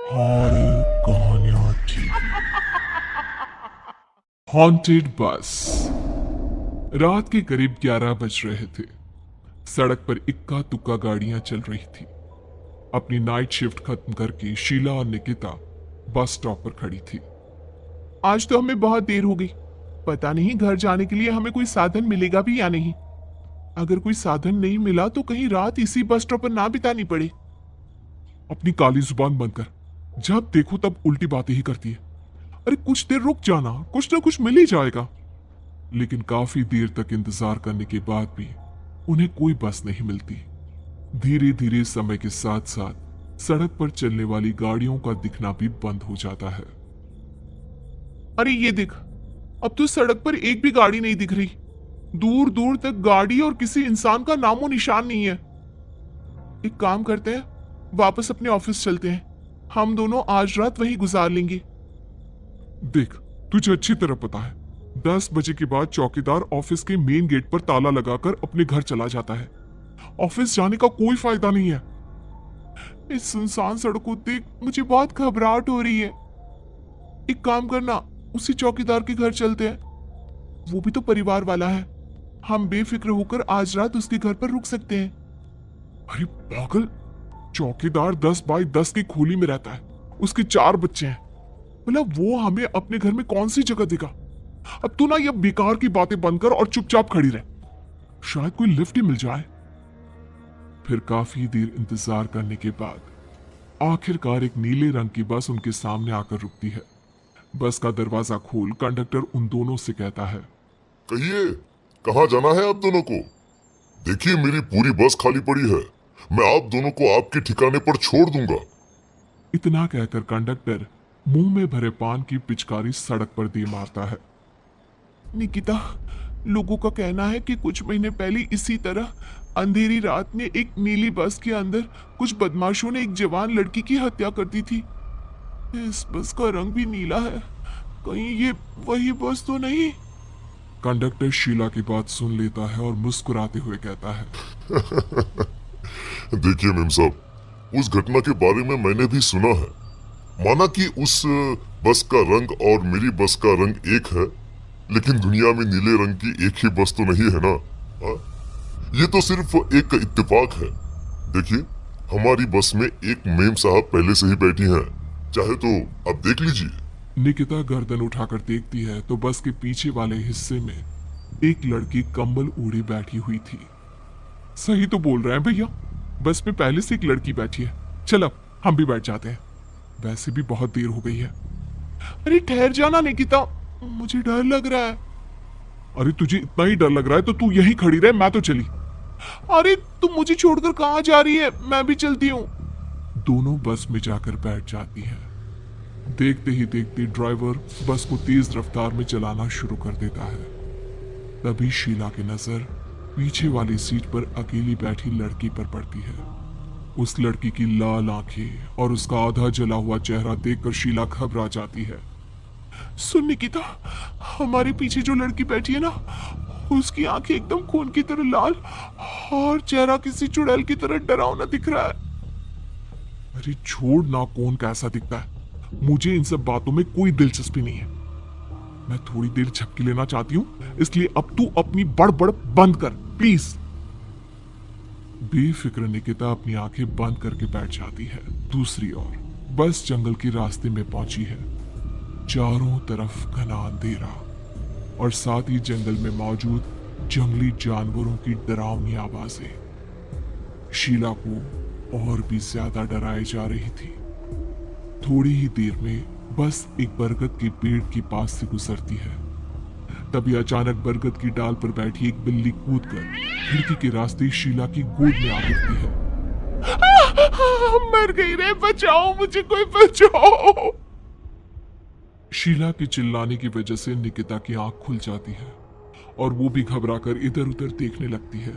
Horror कहानियां TV. Haunted बस। रात के करीब 11 बज रहे थे। सड़क पर इक्का दुक्का गाड़ियां चल रही थी। अपनी नाइट शिफ्ट खत्म करके शीला और निकिता बस स्टॉप पर खड़ी थी। आज तो हमें बहुत देर हो गई। पता नहीं घर जाने के लिए हमें कोई साधन मिलेगा भी या नहीं। अगर कोई साधन नहीं मिला तो कहीं रात इसी बस स्टॉप पर ना बितानी पड़े। अपनी काली जुबान बंद कर। जब देखो तब उल्टी बातें ही करती है। अरे कुछ देर रुक जाना, कुछ ना कुछ मिल ही जाएगा। लेकिन काफी देर तक इंतजार करने के बाद भी उन्हें कोई बस नहीं मिलती। धीरे धीरे समय के साथ साथ सड़क पर चलने वाली गाड़ियों का दिखना भी बंद हो जाता है। अरे ये देख, अब तो सड़क पर एक भी गाड़ी नहीं दिख रही। दूर दूर तक गाड़ी और किसी इंसान का नामो निशान नहीं है। एक काम करते हैं, वापस अपने ऑफिस चलते हैं। हम दोनों आज रात वहीं गुजार लेंगे। देख, तुझे अच्छी तरह पता है 10 बजे के बाद चौकीदार ऑफिस के मेन गेट पर ताला लगाकर अपने घर चला जाता है। ऑफिस जाने का कोई फायदा नहीं है। इस सुनसान सड़क को देख मुझे बहुत घबराहट हो रही है। एक काम करना, उसी चौकीदार के घर चलते हैं। वो भी तो परिवार वाला है। हम बेफिक्र होकर आज रात उसके घर पर रुक सकते हैं। अरे पागल, चौकीदार 10 बाई 10 की खोली में रहता है। उसके 4 बच्चे हैं। मतलब वो हमें अपने घर में कौन सी जगह देगा। अब तू ना ये बेकार की बातें बंद कर और चुपचाप खड़ी रह। शायद कोई लिफ्ट ही मिल जाए। फिर काफी देर इंतजार करने के बाद आखिरकार एक नीले रंग की बस उनके सामने आकर रुकती है। बस का दरवाजा खोल कंडक्टर उन दोनों से कहता है, कहिए, कहाँ जाना है आप दोनों को? देखिए मेरी पूरी बस खाली पड़ी है। मैं आप दोनों को आपके ठिकाने पर छोड़ दूंगा। इतना कहकर कंडक्टर मुंह में भरे पान की पिचकारी सड़क पर दे मारता है। निकिता, लोगों का कहना है कि कुछ महीने पहले इसी तरह अंधेरी रात में एक नीली बस के अंदर कुछ बदमाशों ने एक जवान लड़की की हत्या कर दी थी। इस बस का रंग भी नीला है। कहीं ये वही बस तो नहीं? कंडक्टर शीला की बात सुन लेता है और मुस्कुराते हुए कहता है, देखिए मेम साहब, उस घटना के बारे में मैंने भी सुना है। माना कि उस बस का रंग और मेरी बस का रंग एक है, लेकिन दुनिया में नीले रंग की एक ही बस तो नहीं है ना। हाँ? ये तो सिर्फ एक इत्तेफाक है। देखिए, हमारी बस में एक मेम साहब पहले से ही बैठी हैं। चाहे तो आप देख लीजिए। निकिता गर्दन उठाकर देखती है तो बस के पीछे वाले हिस्से में एक लड़की कंबल ओढ़े बैठी हुई थी। सही तो बोल रहे हैं भैया, बस में पहले से एक लड़की बैठी है। चल अब हम भी बैठ जाते हैं, वैसे भी बहुत देर हो गई है। अरे ठहर जाना निकिता, मुझे डर लग रहा है। अरे तुझे इतना ही डर लग रहा है तो तू यहीं खड़ी रहे, मैं तो चली। अरे तुम मुझे छोड़कर कहाँ जा रही है? मैं भी चलती हूँ। दोनों बस में जाकर बैठ जाती हैं। देखते ही देखते ड्राइवर बस को तेज रफ्तार में चलाना शुरू कर देता है। तभी शीला की नजर पीछे वाली सीट पर अकेली बैठी लड़की पर पड़ती है। उस लड़की की लाल आंखें और उसका आधा जला हुआ चेहरा देखकर शीला घबरा जाती है। सुन निकिता, हमारे पीछे जो लड़की बैठी है ना, उसकी आंखें एकदम खून की तरह लाल और चेहरा किसी चुड़ैल की तरह डरावना दिख रहा है। अरे छोड़ ना, कौन कैसा दिखता है, मुझे इन सब बातों में कोई दिलचस्पी नहीं है। मैं थोड़ी देर झपकी लेना चाहती हूँ, इसलिए अब तू अपनी बड़बड़ बंद कर प्लीज। बेफिक्र निकिता अपनी आंखें बंद करके बैठ जाती है। दूसरी ओर बस जंगल के रास्ते में पहुंची है। चारों तरफ घना अंधेरा और साथ ही जंगल में मौजूद जंगली जानवरों की डरावनी आवाजें शीला को और भी ज्यादा डराए जा रही थी। थोड़ी ही देर में बस एक बरगद के पेड़ के पास से गुजरती है। तभी अचानक बरगद की डाल पर बैठी एक बिल्ली कूदकर खिड़की के रास्ते शीला की गोद में आ गिरती है। मर गई रे, बचाओ मुझे, कोई बचाओ। शीला के चिल्लाने की वजह से निकिता की आंख खुल जाती है और वो भी घबराकर इधर उधर देखने लगती है।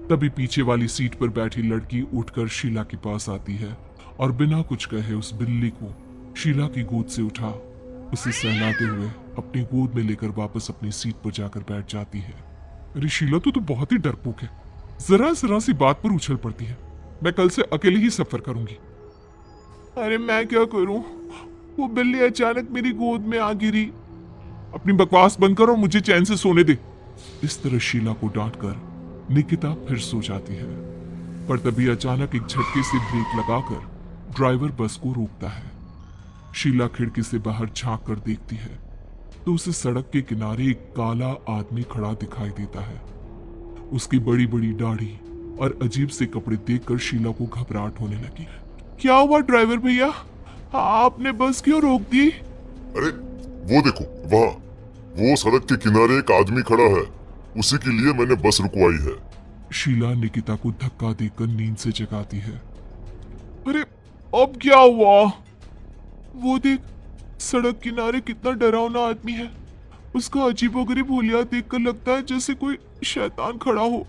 तभी पीछे वाली सीट पर बैठी लड़की उठकर शीला के पास आती है और बिना कुछ कहे उस बिल्ली को शीला की गोद से उठा उसे सहलाते हुए अपनी गोद में लेकर वापस अपनी सीट पर जाकर बैठ जाती है। अरे शीला, तू तो बहुत ही डरपोक है। जरा जरा सी बात पर उछल पड़ती है। मैं कल से अकेले ही सफर करूंगी। अरे मैं क्या करूं, वो बिल्ली अचानक मेरी गोद में आ गिरी। अपनी बकवास बंद कर और मुझे चैन से सोने दे। इस तरह शीला को डांटकर निकिता फिर सो जाती है। पर तभी अचानक एक झटके से ब्रेक लगाकर ड्राइवर बस को रोकता है। शीला खिड़की से बाहर झांक कर देखती है तो उसे सड़क के किनारे एक काला आदमी खड़ा दिखाई देता है। उसकी बड़ी बड़ी दाढ़ी और अजीब से कपड़े देखकर शीला को घबराहट होने लगी। क्या हुआ ड्राइवर भैया, आपने बस क्यों रोक दी? अरे वो देखो वहाँ, वो सड़क के किनारे एक आदमी खड़ा है, उसी के लिए मैंने बस रुकवाई है। शीला निकिता को धक्का देकर नींद से जगाती है। अरे अब क्या हुआ? वो देख, सड़क किनारे कितना डरावना आदमी है। उसका अजीबोगरीब हुलिया देखकर लगता है जैसे कोई शैतान खड़ा हो।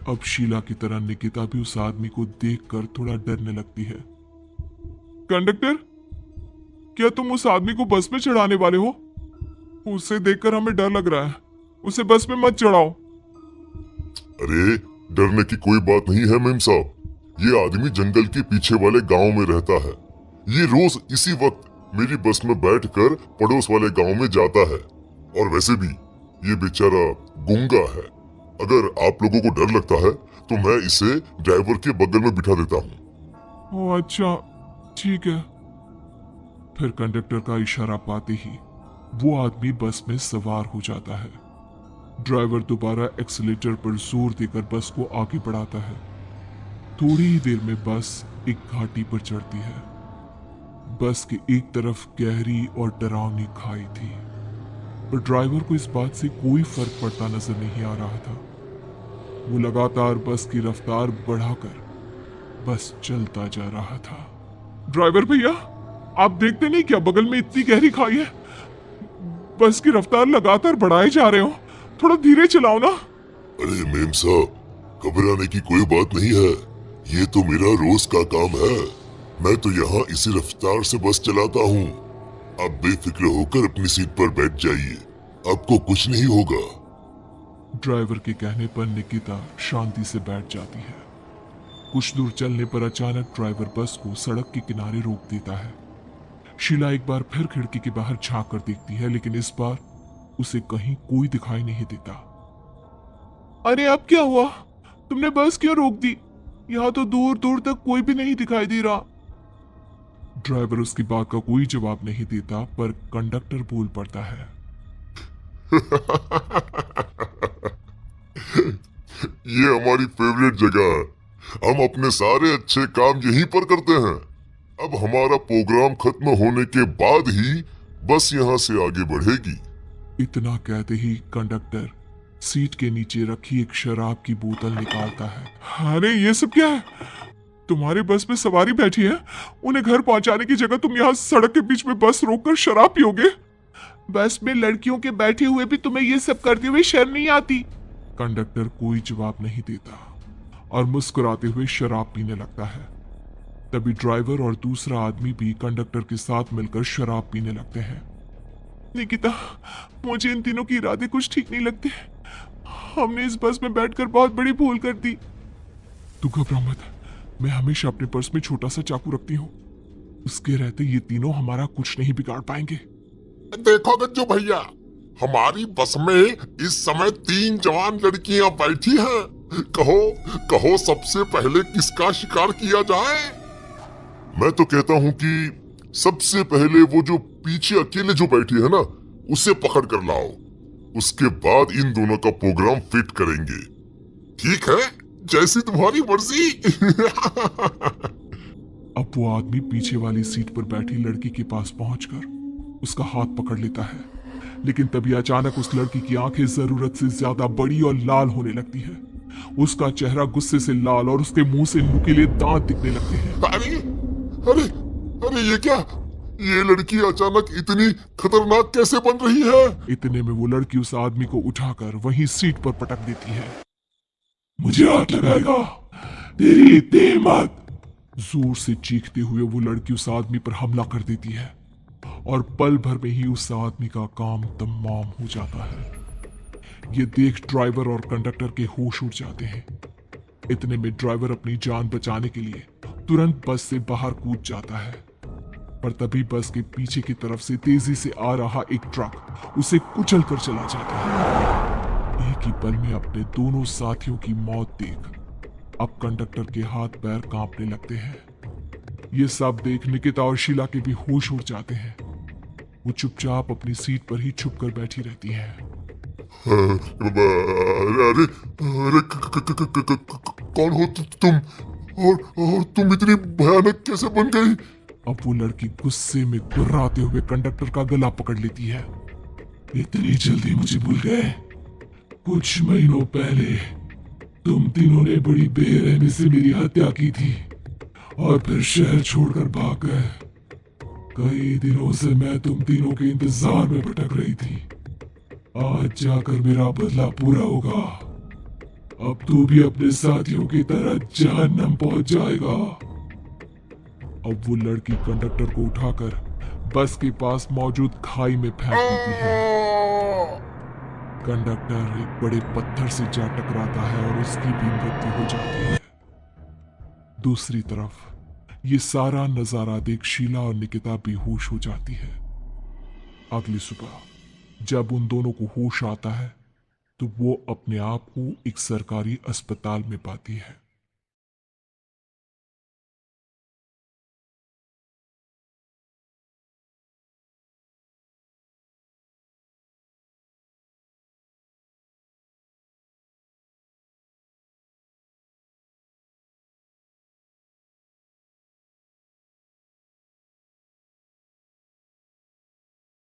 अब शीला की तरह निकिता भी उस आदमी को देखकर थोड़ा डरने लगती है। कंडक्टर, क्या तुम उस आदमी को बस में चढ़ाने वाले हो? उसे देखकर हमें डर लग रहा है, उसे बस में मत चढ़ाओ। अरे डरने की कोई बात नहीं है मेम साहब, ये आदमी जंगल के पीछे वाले गांव में रहता है। ये रोज इसी वक्त मेरी बस में बैठकर पड़ोस वाले गांव में जाता है। और वैसे भी ये बेचारा गूंगा है। अगर आप लोगों को डर लगता है तो मैं इसे ड्राइवर के बगल में बिठा देता हूँ। ओह अच्छा, ठीक है। फिर कंडक्टर का इशारा पाते ही वो आदमी बस में सवार हो जाता है। ड्राइवर दोबारा एक्सीलेटर पर जोर देकर बस को आगे बढ़ाता है। थोड़ी ही देर में बस एक घाटी पर चढ़ती है। बस के एक तरफ गहरी और डरावनी खाई थी, पर ड्राइवर को इस बात से कोई फर्क पड़ता नजर नहीं आ रहा था। वो लगातार बस की रफ्तार बढ़ाकर बस चलता जा रहा था। ड्राइवर भैया, आप देखते नहीं क्या बगल में इतनी गहरी खाई है? बस की रफ्तार लगातार बढ़ाए जा रहे हो, थोड़ा धीरे चलाओ ना। अरे मेम साहब, घबराने की कोई बात नहीं है, ये तो मेरा रोज का काम है। मैं तो यहाँ इसी रफ्तार से बस चलाता हूँ। आप बेफिक्र होकर अपनी सीट पर बैठ जाइए, आपको कुछ नहीं होगा। ड्राइवर के कहने पर निकिता शांति से बैठ जाती है। कुछ दूर चलने पर अचानक ड्राइवर बस को सड़क के किनारे रोक देता है। शीला एक बार फिर खिड़की के बाहर झांक कर देखती है, लेकिन इस बार उसे कहीं कोई दिखाई नहीं देता। अरे अब क्या हुआ? तुमने बस क्यों रोक दी? यहाँ तो दूर दूर तक कोई भी नहीं दिखाई दे रहा। ड्राइवर उसकी बात का कोई जवाब नहीं देता, पर कंडक्टर बोल पड़ता है। ये हमारी फेवरेट जगह है, हम अपने सारे अच्छे काम यहीं पर करते हैं। अब हमारा प्रोग्राम खत्म होने के बाद ही बस यहाँ से आगे बढ़ेगी। इतना कहते ही कंडक्टर सीट के नीचे रखी एक शराब की बोतल निकालता है। अरे ये सब क्या है? तुम्हारे बस में सवारी बैठी है, उन्हें घर पहुंचाने की जगह तुम यहाँ सड़क के बीच में बस रोककर शराब पियोगे? बस में लड़कियों के बैठे हुए भी तुम्हें ये सब करते हुए शर्म नहीं आती? कंडक्टर कोई जवाब नहीं देता और मुस्कुराते हुए शराब पीने लगता है। तभी ड्राइवर और दूसरा आदमी भी कंडक्टर के साथ मिलकर शराब पीने लगते हैं। निकिता, मुझे इन तीनों की इरादे कुछ ठीक नहीं लगते। हमने इस बस में बैठकर बहुत बड़ी भूल कर दी। तू घबरा मत, मैं हमेशा अपने पर्स में छोटा सा चाकू रखती हूँ। उसके रहते ये तीनों हमारा कुछ नहीं बिगाड़ पाएंगे। देखो गज्जू भैया, हमारी बस में इस समय 3 जवान लड़कियां बैठी हैं। कहो कहो सबसे पहले किसका शिकार किया जाए? मैं तो कहता हूँ कि सबसे पहले वो जो पीछे अकेले जो बैठी है ना, उसे पकड़ कर लाओ। उसके बाद इन दोनों का प्रोग्राम फिट करेंगे। ठीक है, जैसी तुम्हारी मर्जी। अब वो आदमी पीछे वाली सीट पर बैठी लड़की के पास पहुंचकर उसका हाथ पकड़ लेता है, लेकिन तभी अचानक उस लड़की की आंखें जरूरत से ज्यादा बड़ी और लाल होने लगती है। उसका चेहरा गुस्से से लाल और उसके मुंह से नुकीले दांत दिखने लगते हैं। अरे अरे अरे ये क्या? ये लड़की अचानक इतनी खतरनाक कैसे बन रही है? इतने में वो लड़की उस आदमी को उठाकर वहीं सीट पर पटक देती है। मुझे हाथ लगाएगा, तेरी हिम्मत! जोर से चीखते हुए वो लड़की उस आदमी पर हमला कर देती है और पल भर में ही उस आदमी का काम तमाम हो जाता है। ये देख ड्राइवर और कंडक्टर के होश उड़ जाते हैं। इतने में ड्राइवर अपनी जान बचाने के लिए तुरंत बस से बाहर कूद जाता है। पर तभी बस के पीछे की तरफ से तेजी से आ रहा एक ट्रक उसे कुचल कर चला जाता है। एक ही पल में अपने दोनों साथियों की मौत देख अब कंडक्टर के हाथ पैर कांपने लगते हैं। ये सब देख निकिता और शीला के भी होश उड़ जाते हैं। वो चुपचाप अपनी सीट पर ही छुप कर बैठी रहती है। अरे अरे अरे कौन हो तुम? और तुम इतनी भयानक कैसे बन गई? अब वो लड़की गुस्से में गुर्राते हुए कंडक्टर का गला पकड़ लेती है। इतनी जल्दी मुझे भूल गए? कुछ महीनों पहले तुम तीनों ने बड़ी बेरहमी से मेरी हत्या की थी और फिर शहर छोड़कर भाग गए। कई दिनों से मैं तुम तीनों के इंतजार में भटक रही थी। आज जाकर मेरा बदला पूरा होगा। अब तू भी अपने साथियों की तरह जहन्नम पहुंच जाएगा। अब वो लड़की कंडक्टर को उठाकर बस के पास मौजूद खाई में फेंक देती है। कंडक्टर एक बड़े पत्थर से जा टकराता है और उसकी भी मृत्यु हो जाती है। दूसरी तरफ ये सारा नजारा देख शीला और निकिता बेहोश हो जाती है। अगली सुबह जब उन दोनों को होश आता है तो वो अपने आप को एक सरकारी अस्पताल में पाती है।